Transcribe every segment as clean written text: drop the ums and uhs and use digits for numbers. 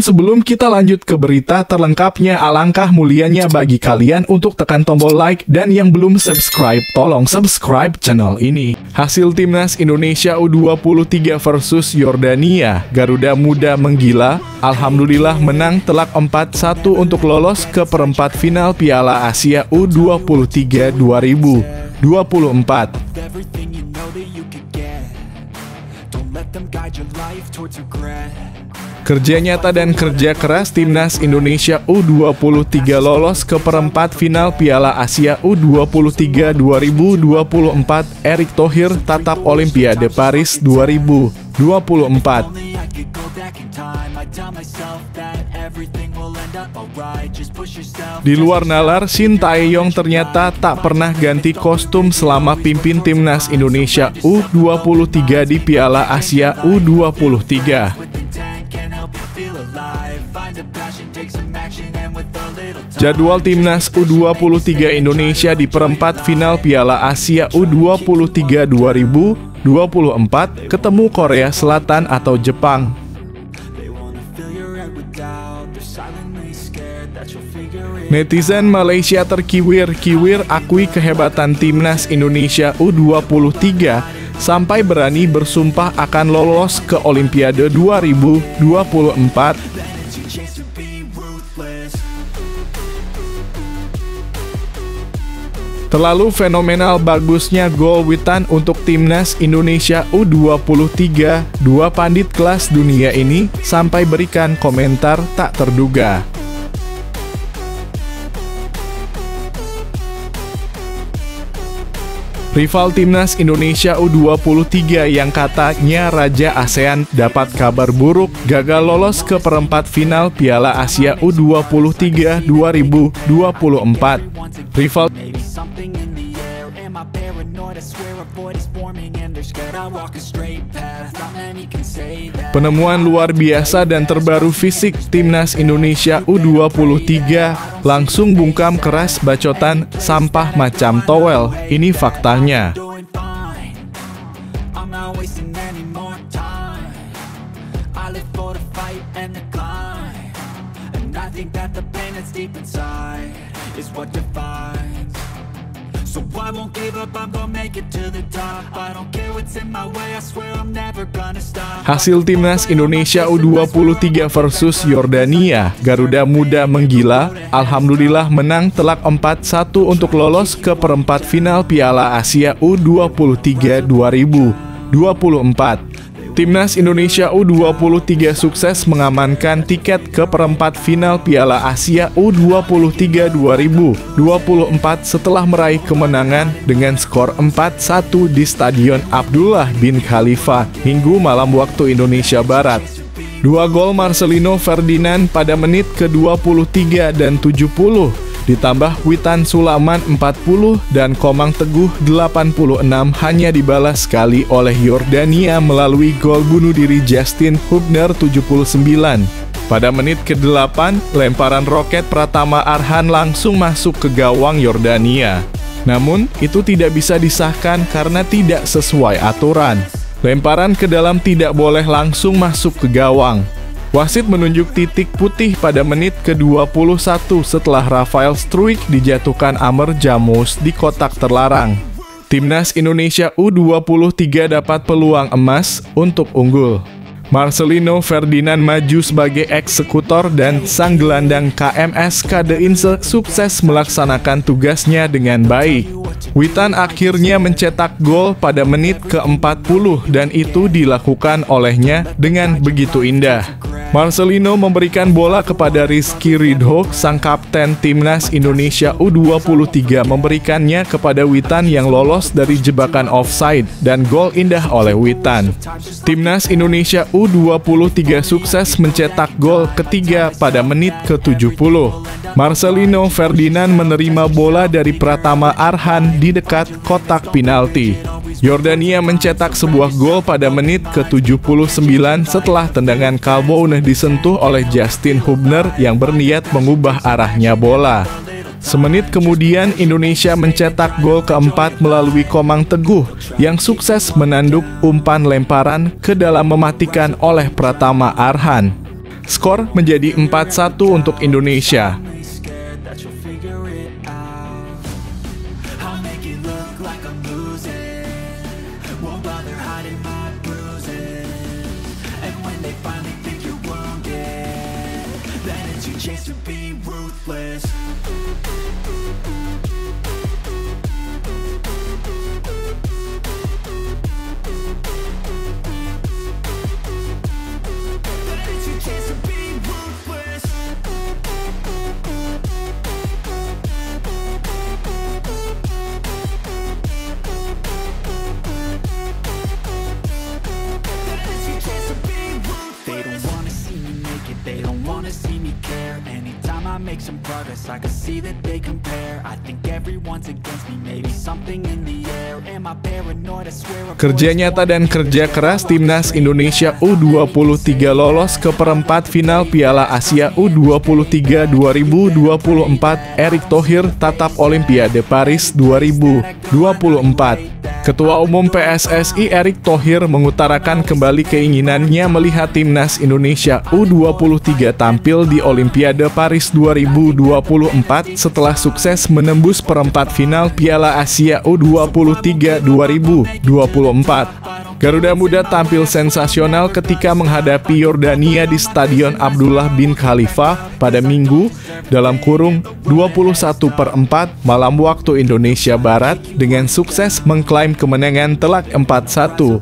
sebelum kita lanjut ke berita terlengkapnya, alangkah mulianya bagi kalian untuk tekan tombol like, dan yang belum subscribe, tolong subscribe channel ini. Hasil Timnas Indonesia U23 versus Yordania, Garuda Muda menggila, alhamdulillah menang telak 4-1 untuk lolos ke perempat final Piala Asia U23 2024. Kerja nyata dan kerja keras Timnas Indonesia U23 lolos ke perempat final Piala Asia U23 2024. Erick Thohir tatap Olimpiade Paris 2024. Di luar nalar, Shin Tae-yong ternyata tak pernah ganti kostum selama pimpin Timnas Indonesia U23 di Piala Asia U23. Jadwal Timnas U23 Indonesia di perempat final Piala Asia U23 2024 ketemu Korea Selatan atau Jepang. Netizen Malaysia terkiwir-kiwir akui kehebatan Timnas Indonesia U23 sampai berani bersumpah akan lolos ke Olimpiade 2024. Terlalu fenomenal bagusnya gol Witan untuk Timnas Indonesia U23. Dua pandit kelas dunia ini sampai berikan komentar tak terduga. Rival Timnas Indonesia U23 yang katanya Raja ASEAN dapat kabar buruk, gagal lolos ke perempat final Piala Asia U23 2024. Rival penemuan luar biasa dan terbaru fisik Timnas Indonesia U23 langsung bungkam keras bacotan sampah macam towel. Ini faktanya. So I won't give up, I'm gonna make it to the top. I don't care what's in my way, I swear I'm never gonna stop. Hasil Timnas Indonesia U23 versus Yordania, Garuda Muda menggila, alhamdulillah menang telak 4-1 untuk lolos ke perempat final Piala Asia U23 2024. Timnas Indonesia U23 sukses mengamankan tiket ke perempat final Piala Asia U23 2024 setelah meraih kemenangan dengan skor 4-1 di Stadion Abdullah bin Khalifa Minggu malam waktu Indonesia Barat. Dua gol Marcelino Ferdinand pada menit ke-23 dan 70, ditambah Witan Sulaiman 40 dan Komang Teguh 86 hanya dibalas sekali oleh Yordania melalui gol bunuh diri Justin Hubner 79. Pada menit ke-8, lemparan roket Pratama Arhan langsung masuk ke gawang Yordania. Namun, itu tidak bisa disahkan karena tidak sesuai aturan. Lemparan ke dalam tidak boleh langsung masuk ke gawang. Wasit menunjuk titik putih pada menit ke-21 setelah Rafael Struijk dijatuhkan Amer Jamus di kotak terlarang. Timnas Indonesia U23 dapat peluang emas untuk unggul. Marcelino Ferdinand maju sebagai eksekutor dan sang gelandang KMS Kade Inse sukses melaksanakan tugasnya dengan baik. Witan akhirnya mencetak gol pada menit ke-40 dan itu dilakukan olehnya dengan begitu indah. Marcelino memberikan bola kepada Rizky Ridho, sang kapten Timnas Indonesia U23 memberikannya kepada Witan yang lolos dari jebakan offside dan gol indah oleh Witan. Timnas Indonesia U23 sukses mencetak gol ketiga pada menit ke-70. Marcelino Ferdinand menerima bola dari Pratama Arhan di dekat kotak penalti. Yordania mencetak sebuah gol pada menit ke-79 setelah tendangan kalbo disentuh oleh Justin Hubner yang berniat mengubah arahnya bola. Semenit kemudian Indonesia mencetak gol keempat melalui Komang Teguh yang sukses menanduk umpan lemparan ke dalam mematikan oleh Pratama Arhan. Skor menjadi 4-1 untuk Indonesia. They don't wanna see me care. Anytime I make some progress, I can see that they compare. I think everyone's against me, maybe something in the air. Am I paranoid? I swear. Kerja nyata dan kerja keras timnas Indonesia U23 lolos ke perempat final Piala Asia U23 2024. Erick Thohir tatap Olimpiade Paris 2024. Ketua Umum PSSI Erick Thohir mengutarakan kembali keinginannya melihat timnas Indonesia U23 tampil di Olimpiade Paris 2024 setelah sukses menembus perempat final Piala Asia U23 2024. Garuda Muda tampil sensasional ketika menghadapi Yordania di Stadion Abdullah bin Khalifa pada Minggu (21/4) malam waktu Indonesia Barat dengan sukses mengklaim kemenangan telak 4-1.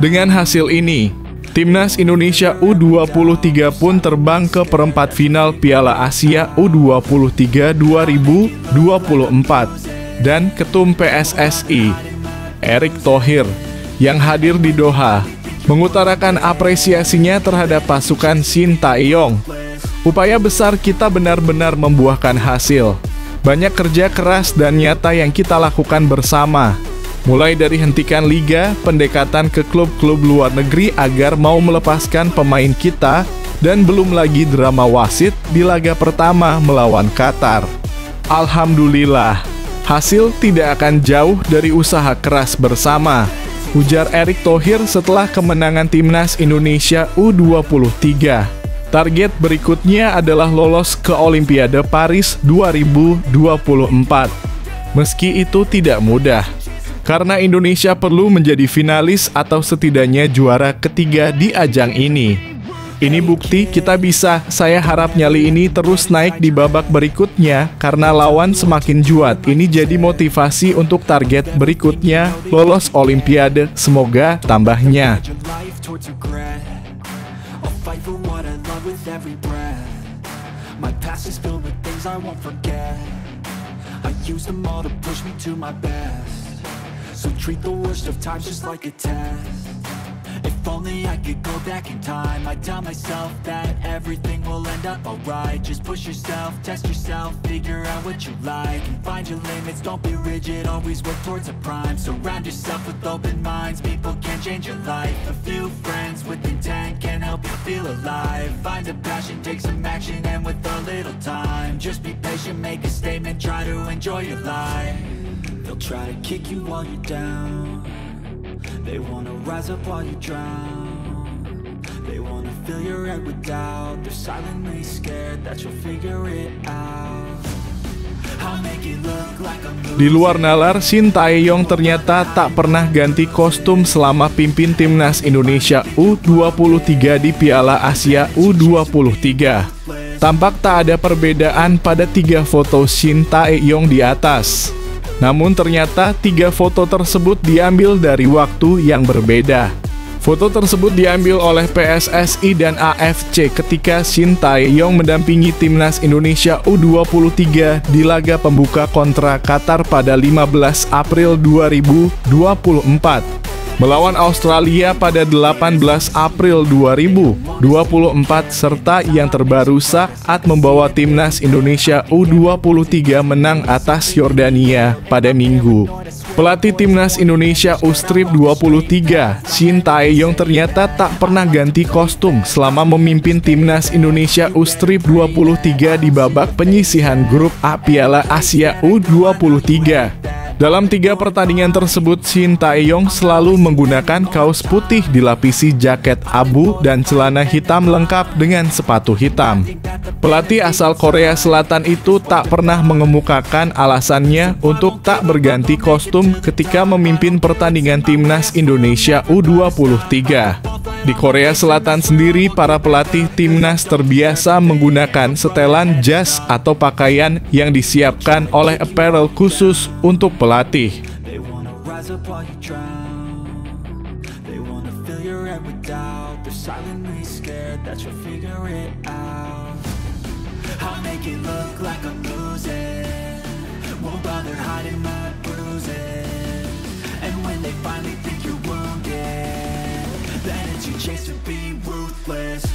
Dengan hasil ini, timnas Indonesia U23 pun terbang ke perempat final Piala Asia U23 2024 dan Ketum PSSI Erick Thohir yang hadir di Doha mengutarakan apresiasinya terhadap pasukan Sintayong. Upaya besar kita benar-benar membuahkan hasil. Banyak kerja keras dan nyata yang kita lakukan bersama. Mulai dari hentikan liga, pendekatan ke klub-klub luar negeri agar mau melepaskan pemain kita, dan belum lagi drama wasit di laga pertama melawan Qatar. Alhamdulillah, hasil tidak akan jauh dari usaha keras bersama, ujar Erick Thohir setelah kemenangan timnas Indonesia U23. Target berikutnya adalah lolos ke Olimpiade Paris 2024. Meski itu tidak mudah, karena Indonesia perlu menjadi finalis atau setidaknya juara ketiga di ajang ini. Ini bukti kita bisa. Saya harap nyali ini terus naik di babak berikutnya karena lawan semakin juat. Ini jadi motivasi untuk target berikutnya, lolos Olimpiade. Semoga tambahnya. If only I could go back in time, I'd tell myself that everything will end up alright. Just push yourself, test yourself, figure out what you like, and find your limits, don't be rigid, always work towards a prime. Surround yourself with open minds, people can change your life. A few friends with intent can help you feel alive. Find a passion, take some action, and with a little time, just be patient, make a statement, try to enjoy your life. They'll try to kick you while you're down. They wanna rise up while you drown. They wanna fill your head with doubt. They're silently scared that you'll figure it out. I'll make it look like I'm losing. Di luar nalar, Sintayong ternyata tak pernah ganti kostum selama pimpin timnas Indonesia U23 di Piala Asia U23. Tampak tak ada perbedaan pada 3 foto Sintayong di atas. Namun ternyata 3 foto tersebut diambil dari waktu yang berbeda. Foto tersebut diambil oleh PSSI dan AFC ketika Sintayong mendampingi timnas Indonesia U23 di laga pembuka kontra Qatar pada 15 April 2024. Melawan Australia pada 18 April 2024 serta yang terbaru saat membawa timnas Indonesia U23 menang atas Yordania pada Minggu. Pelatih timnas Indonesia U23, Sintayong ternyata tak pernah ganti kostum selama memimpin timnas Indonesia U23 di babak penyisihan grup A Piala Asia U23. Dalam 3 pertandingan tersebut, Shin Tae-yong selalu menggunakan kaos putih dilapisi jaket abu dan celana hitam lengkap dengan sepatu hitam. Pelatih asal Korea Selatan itu tak pernah mengemukakan alasannya untuk tak berganti kostum ketika memimpin pertandingan timnas Indonesia U23. Di Korea Selatan sendiri, para pelatih timnas terbiasa menggunakan setelan jas atau pakaian yang disiapkan oleh apparel khusus untuk pelatih. Chance to be ruthless.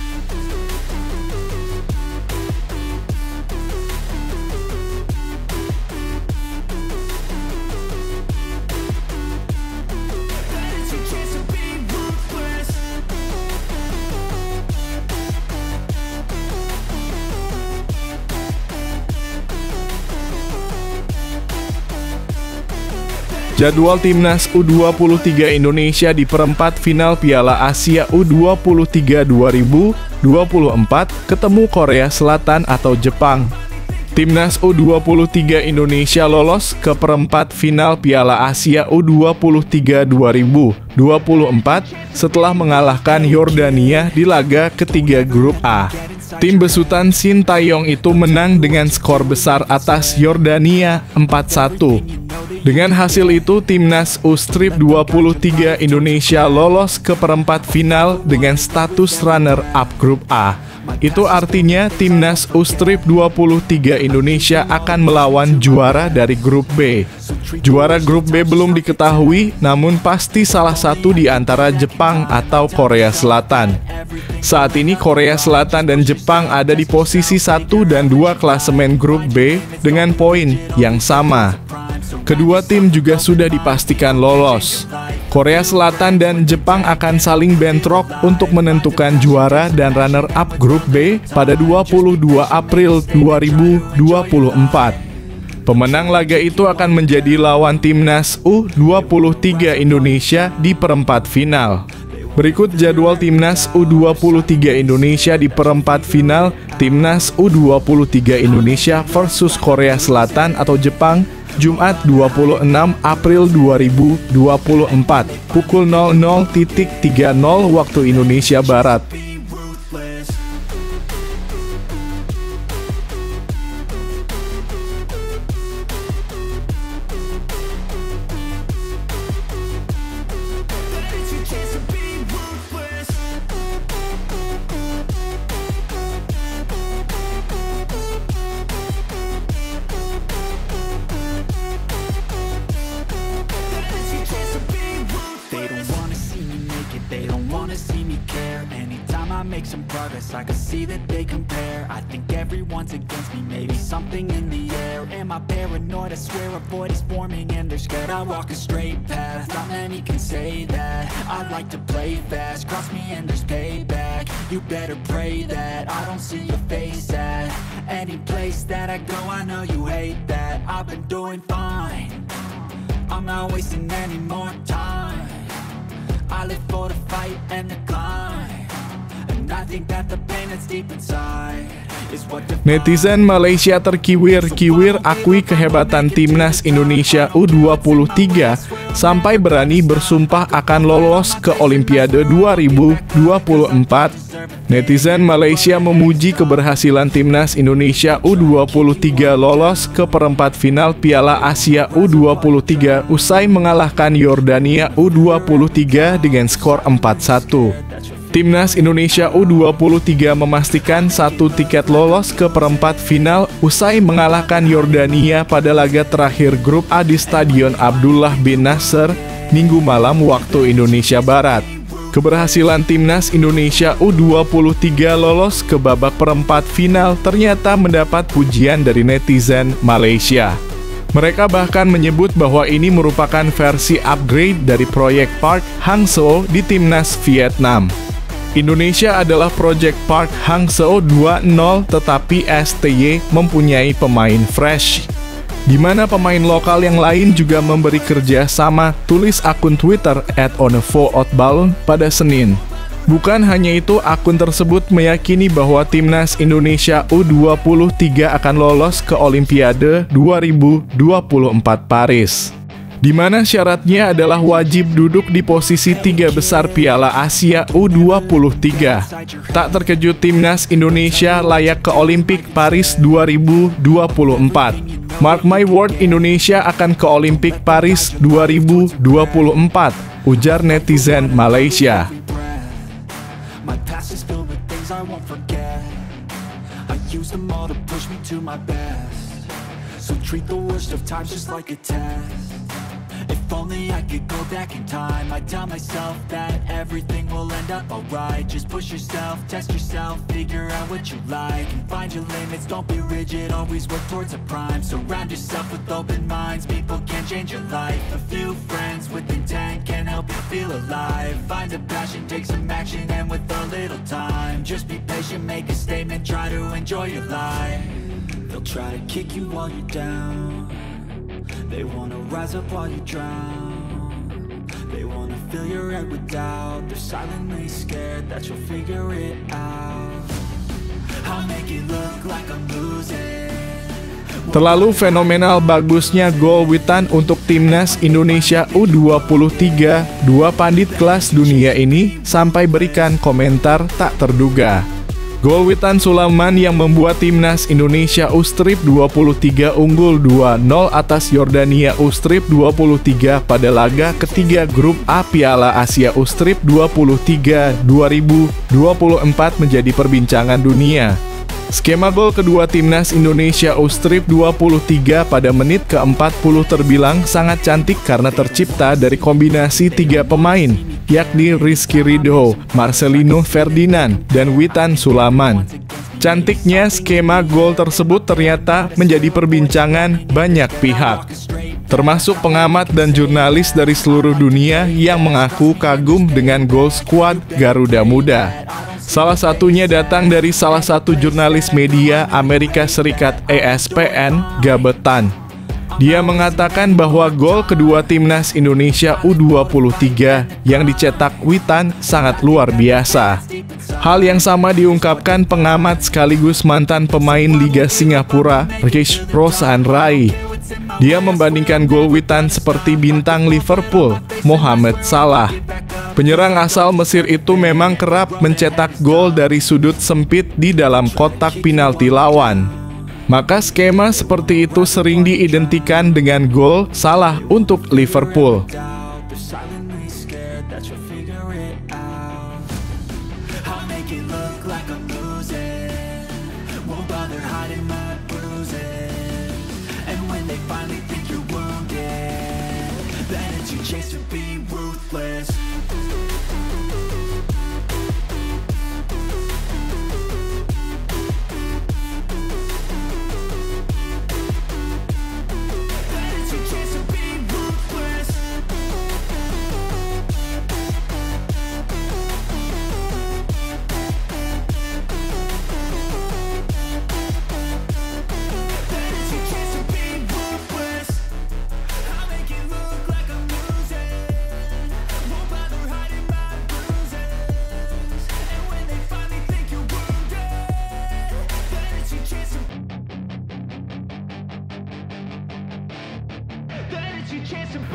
Jadwal timnas U23 Indonesia di perempat final Piala Asia U23 2024 ketemu Korea Selatan atau Jepang. Timnas U23 Indonesia lolos ke perempat final Piala Asia U23 2024 setelah mengalahkan Yordania di laga ketiga grup A. Tim besutan Shin Tae-yong itu menang dengan skor besar atas Yordania 4-1. Dengan hasil itu, timnas U23 Indonesia lolos ke perempat final dengan status runner-up grup A. Itu artinya timnas U23 Indonesia akan melawan juara dari grup B. Juara grup B belum diketahui, namun pasti salah satu di antara Jepang atau Korea Selatan. Saat ini Korea Selatan dan Jepang ada di posisi 1 dan 2 klasemen grup B dengan poin yang sama. Kedua tim juga sudah dipastikan lolos. Korea Selatan dan Jepang akan saling bentrok untuk menentukan juara dan runner-up grup B pada 22 April 2024. Pemenang laga itu akan menjadi lawan timnas U23 Indonesia di perempat final. Berikut jadwal timnas U23 Indonesia di perempat final timnas U23 Indonesia versus Korea Selatan atau Jepang, Jumat 26 April 2024, pukul 00.30 waktu Indonesia Barat. Make some progress, I can see that they compare. I think everyone's against me, maybe something in the air. Am I paranoid? I swear a void is forming and they're scared. I walk a straight path, not many can say that. I like to play fast, cross me and there's payback. You better pray that I don't see your face at any place that I go. I know you hate that. I've been doing fine, I'm not wasting any more time. I live for the fight and the climb. Netizen Malaysia terkiwir-kiwir akui kehebatan timnas Indonesia U23 sampai berani bersumpah akan lolos ke Olimpiade 2024. Netizen Malaysia memuji keberhasilan timnas Indonesia U23 lolos ke perempat final Piala Asia U23 usai mengalahkan Yordania U23 dengan skor 4-1. Timnas Indonesia U23 memastikan 1 tiket lolos ke perempat final usai mengalahkan Yordania pada laga terakhir grup A di Stadion Abdullah bin Nasser, Minggu malam waktu Indonesia Barat. Keberhasilan timnas Indonesia U23 lolos ke babak perempat final ternyata mendapat pujian dari netizen Malaysia. Mereka bahkan menyebut bahwa ini merupakan versi upgrade dari proyek Park Hang-seo di timnas Vietnam. Indonesia adalah proyek Park Hang-seo 2.0, tetapi STY mempunyai pemain fresh. di mana pemain lokal yang lain juga memberi kerja sama, tulis akun Twitter @onefootball pada Senin. Bukan hanya itu, akun tersebut meyakini bahwa timnas Indonesia U23 akan lolos ke Olimpiade 2024 Paris, di mana syaratnya adalah wajib duduk di posisi 3 besar Piala Asia U23. Tak terkejut, timnas Indonesia layak ke Olimpik Paris 2024. Mark my word, Indonesia akan ke Olimpik Paris 2024, ujar netizen Malaysia. My past is filled with things I won't forget. I use them all to push me to my best. So treat the worst of times just like a test. If only I could go back in time, I'd tell myself that everything will end up alright. Just push yourself, test yourself, figure out what you like, and find your limits, don't be rigid, always work towards a prime. Surround yourself with open minds, people can change your life. A few friends with intent can help you feel alive. Find a passion, take some action, and with a little time, just be patient, make a statement, try to enjoy your life. They'll try to kick you while you're down. They wanna rise up while you drown. They wanna fill your head with doubt. They're silently scared that you'll figure it out. I'll make it look like I'm losing. Terlalu fenomenal bagusnya gol Witan untuk timnas Indonesia U23. Dua pandit kelas dunia ini sampai berikan komentar tak terduga. Gol Witan Sulaiman yang membuat timnas Indonesia U23 unggul 2-0 atas Yordania U23 pada laga ketiga grup A Piala Asia U23 2024 menjadi perbincangan dunia. Skema gol kedua timnas Indonesia U23 pada menit ke-40 terbilang sangat cantik karena tercipta dari kombinasi 3 pemain, yakni Rizky Ridho, Marcelino Ferdinand, dan Witan Sulaiman. Cantiknya skema gol tersebut ternyata menjadi perbincangan banyak pihak, termasuk pengamat dan jurnalis dari seluruh dunia yang mengaku kagum dengan gol skuad Garuda Muda. Salah satunya datang dari salah satu jurnalis media Amerika Serikat ESPN, Gabetan. Dia mengatakan bahwa gol kedua timnas Indonesia U23 yang dicetak Witan sangat luar biasa. Hal yang sama diungkapkan pengamat sekaligus mantan pemain Liga Singapura, Rish Rosan Rai. Dia membandingkan gol Witan seperti bintang Liverpool, Mohamed Salah. Penyerang asal Mesir itu memang kerap mencetak gol dari sudut sempit di dalam kotak penalti lawan. Maka skema seperti itu sering diidentikan dengan gol Salah untuk Liverpool.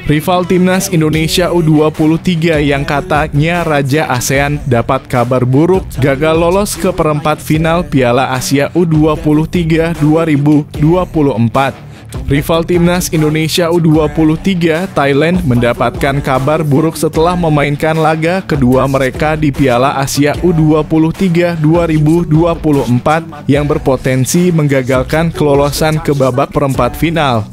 Rival timnas Indonesia U23 yang katanya Raja ASEAN dapat kabar buruk gagal lolos ke perempat final Piala Asia U23 2024. Rival timnas Indonesia U23, Thailand, mendapatkan kabar buruk setelah memainkan laga kedua mereka di Piala Asia U23 2024 yang berpotensi menggagalkan kelolosan ke babak perempat final.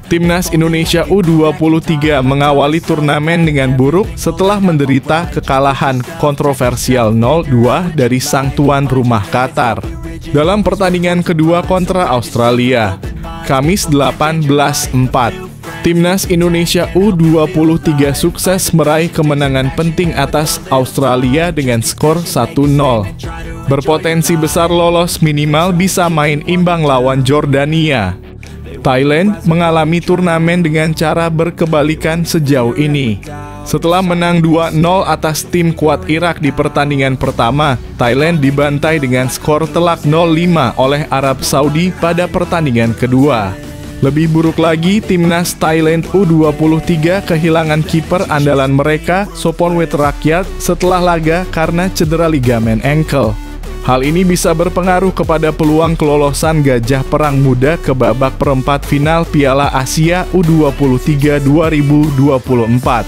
Timnas Indonesia U23 mengawali turnamen dengan buruk setelah menderita kekalahan kontroversial 0-2 dari sang tuan rumah Qatar dalam pertandingan kedua kontra Australia, Kamis 18/4. Timnas Indonesia U23 sukses meraih kemenangan penting atas Australia dengan skor 1-0. Berpotensi besar lolos, minimal bisa main imbang lawan Jordania. Thailand mengalami turnamen dengan cara berkebalikan sejauh ini. Setelah menang 2-0 atas tim kuat Irak di pertandingan pertama, Thailand dibantai dengan skor telak 0-5 oleh Arab Saudi pada pertandingan kedua. Lebih buruk lagi, timnas Thailand U23 kehilangan kiper andalan mereka, Sophonwet Rakyat, setelah laga karena cedera ligamen ankle. Hal ini bisa berpengaruh kepada peluang kelolosan Gajah Perang Muda ke babak perempat final Piala Asia U23 2024.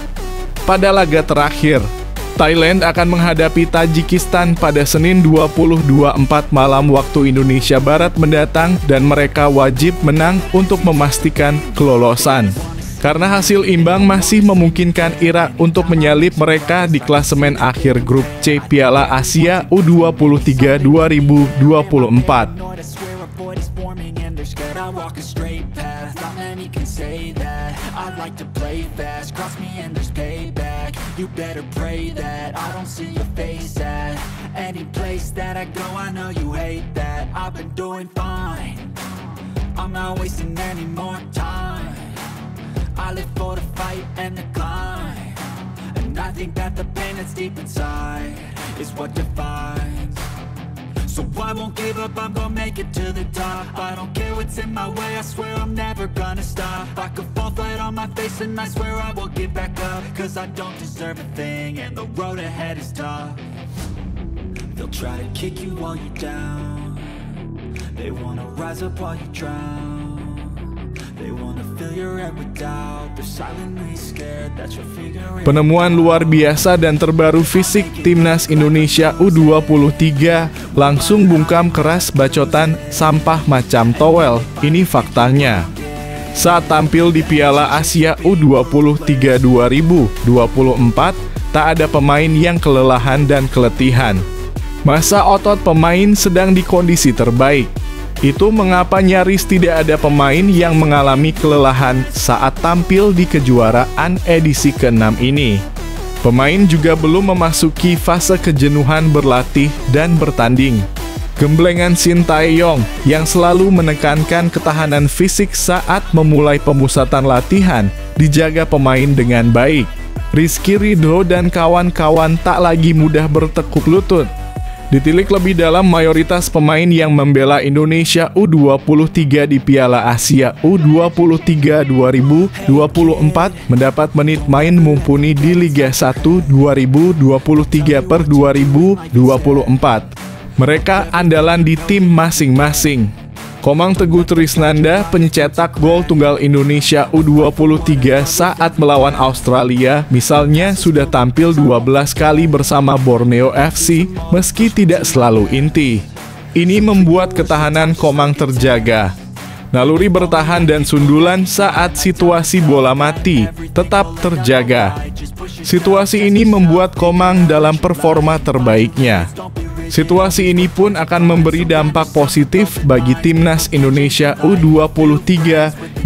Pada laga terakhir, Thailand akan menghadapi Tajikistan pada Senin 20.24 malam waktu Indonesia Barat mendatang dan mereka wajib menang untuk memastikan kelolosan. Karena hasil imbang masih memungkinkan Irak untuk menyalip mereka di klasemen akhir grup C Piala Asia U23 2024. I live for the fight and the climb, and I think that the pain that's deep inside is what defines. So I won't give up, I'm gonna make it to the top. I don't care what's in my way, I swear I'm never gonna stop. I could fall flat on my face and I swear I will get back up, cause I don't deserve a thing and the road ahead is tough. They'll try to kick you while you're down, they wanna rise up while you drown. Penemuan luar biasa dan terbaru fisik timnas Indonesia U23 langsung bungkam keras bacotan sampah macam towel. Ini faktanya. Saat tampil di Piala Asia U23 2024, tak ada pemain yang kelelahan dan keletihan. Masa otot pemain sedang di kondisi terbaik. Itu mengapa nyaris tidak ada pemain yang mengalami kelelahan saat tampil di kejuaraan edisi ke-6 ini. Pemain juga belum memasuki fase kejenuhan berlatih dan bertanding. Gemblengan Shin Tae-yong yang selalu menekankan ketahanan fisik saat memulai pemusatan latihan dijaga pemain dengan baik. Rizky Ridho dan kawan-kawan tak lagi mudah bertekuk lutut. Ditilik lebih dalam, mayoritas pemain yang membela Indonesia U23 di Piala Asia U23 2024 mendapat menit main mumpuni di Liga 1 2023/2024. Mereka andalan di tim masing-masing. Komang Teguh Trisnanda, pencetak gol tunggal Indonesia U23 saat melawan Australia, misalnya sudah tampil 12 kali bersama Borneo FC, meski tidak selalu inti. Ini membuat ketahanan Komang terjaga. Naluri bertahan dan sundulan saat situasi bola mati tetap terjaga. Situasi ini membuat Komang dalam performa terbaiknya. Situasi ini pun akan memberi dampak positif bagi timnas Indonesia U23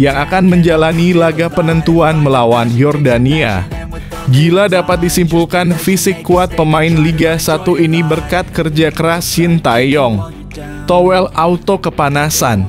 yang akan menjalani laga penentuan melawan Yordania. Gila dapat disimpulkan fisik kuat pemain Liga 1 ini berkat kerja keras Shin Tae-yong. Towel auto kepanasan.